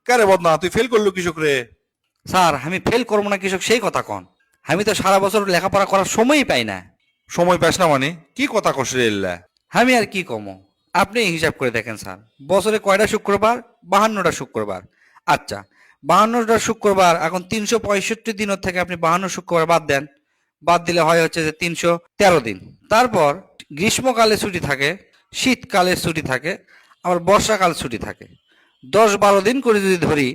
কারে বদনা তুই ফেল করলো কৃষক রে? স্যার আমি ফেল করবো না কৃষক সেই কথা কন। আমি তো সারা বছর লেখাপড়া করার সময়ই পাই না। সময় পাস না মানে কি কথা কস রে এল্লা? আমি আর কি কমো, আপনি হিসাব করে দেখেন স্যার, বছরে কয়টা শুক্রবার? 52টা শুক্রবার। আচ্ছা, 52টা শুক্রবার, এখন 365 দিনের থেকে আপনি 52 শুক্রবার বাদ দেন। বাদ দিলে হয় হচ্ছে যে 313 দিন। তারপর গ্রীষ্মকালে ছুটি থাকে, শীতকালে ছুটি থাকে, আবার বর্ষাকাল ছুটি থাকে। 10-12 দিন করে যদি ধরি,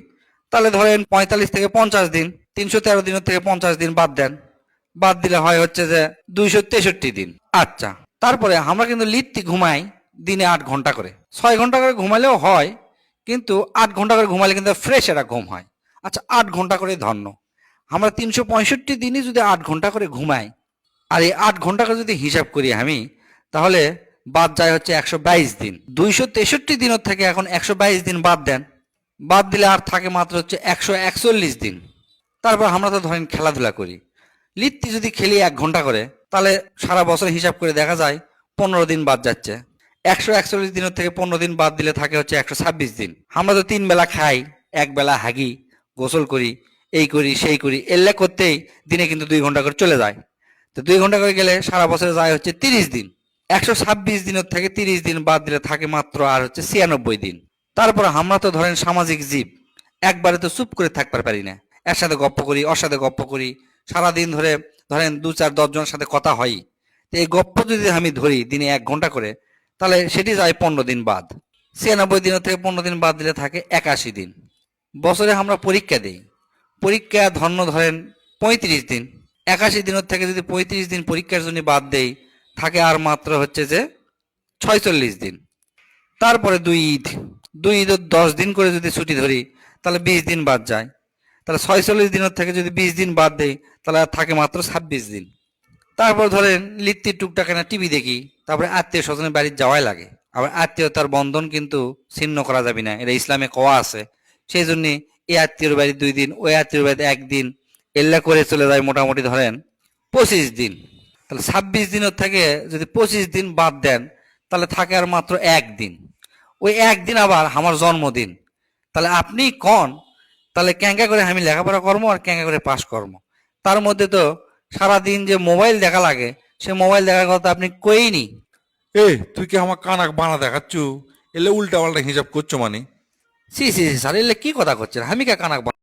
তাহলে ধরেন 45 থেকে 50 দিন। 313 দিনের থেকে 50 দিন বাদ দেন, বাদ দিলে হয় হচ্ছে যে 263 দিন। আচ্ছা, তারপরে আমরা কিন্তু লিত্তি ঘুমাই দিনে 8 ঘন্টা করে। 6 ঘন্টা করে ঘুমালেও হয়, কিন্তু 8 ঘন্টা করে ঘুমালে কিন্তু ফ্রেশ একটা ঘুম হয়। আচ্ছা, 8 ঘন্টা করে ধন্য, আমরা 365 দিনই যদি 8 ঘন্টা করে ঘুমাই, আর এই 8 ঘন্টা করে যদি হিসাব করি আমি, তাহলে বাদ যায় হচ্ছে 122 দিন। 263 দিনের থেকে এখন 122 দিন বাদ দেন, বাদ দিলে আর থাকে মাত্র হচ্ছে 141 দিন। তারপর আমরা তো ধরেন খেলাধুলা করি, লিত্তি যদি খেলি 1 ঘন্টা করে, তাহলে সারা বছর হিসাব করে দেখা যায় 15 দিন বাদ যাচ্ছে। 141 দিনের থেকে 15 দিন বাদ দিলে থাকে হচ্ছে 126 দিন। আমরা তো 3 বেলা খাই, 1 বেলা হাগি, গোসল করি, এই করি সেই করি, এল্লা করতেই দিনে কিন্তু 2 ঘন্টা করে চলে যায়। তো 2 ঘন্টা করে গেলে সারা বছরে যায় হচ্ছে 30 দিন। 126 দিনের থেকে 30 দিন বাদ দিলে থাকে মাত্র আর হচ্ছে 96 দিন। তারপর আমরা তো ধরেন সামাজিক জীব, একবারে তো চুপ করে থাকতে পারি না, এর সাথে গপ্প করি, ওর সাথে গপ্প করি, সারাদিন ধরে ধরেন 2-4-10 জনের সাথে কথা হয়। তো এই গপ্প যদি আমি ধরি দিনে 1 ঘন্টা করে, তাহলে সেটি যায় 15 দিন বাদ। 96 দিনের থেকে 15 দিন বাদ দিলে থাকে 81 দিন। বছরে আমরা পরীক্ষা দিই, পরীক্ষা ধন্য ধরেন 35 দিন। 81 দিনের থেকে যদি 35 দিন পরীক্ষার জন্য বাদ দেই, থাকে আর মাত্র হচ্ছে যে 46 দিন। তারপরে দুই ঈদ, দুই ঈদের 10 দিন করে যদি ছুটি ধরি, তাহলে 20 দিন বাদ যায়। তাহলে 46 দিনের থেকে যদি 20 দিন বাদ দেই, তাহলে আর থাকে মাত্র 26 দিন। তারপর ধরেন লিত্তি টুকটাক না টিভি দেখি, তারপরে আত্মীয় স্বজনের বাড়ি যাওয়াই লাগে। আবার আত্মীয়তার বন্ধন কিন্তু ছিন্ন করা যাবে না, এটা ইসলামে কওয়া আছে। সেই জন্য এই আত্মীয়র বাড়ি 2 দিন, ওই আত্মীয়র বাড়িতে 1 দিন, এল্লা করে চলে যায় মোটামুটি ধরেন 25 দিন। তাহলে 26 দিনের থেকে যদি 25 দিন বাদ দেন, তাহলে থাকে আর মাত্র 1 দিন। ওই 1 দিন আবার আমার জন্মদিন। তাহলে আপনি কন, তাহলে ক্যাঙ্গা করে আমি লেখাপড়া করবো আর ক্যাঙ্গা করে পাস করবো? তার মধ্যে তো সারাদিন যে মোবাইল দেখা লাগে, সে মোবাইল দেখার কথা আপনি কইনি। এ তুই কি আমার কানাক বানা দেখাচ্ছু? এলে উল্টা পাল্টা হিসাব করছো মানে? সি সি সি স্যার, এলে কি কথা করছেন? আমি কে কানা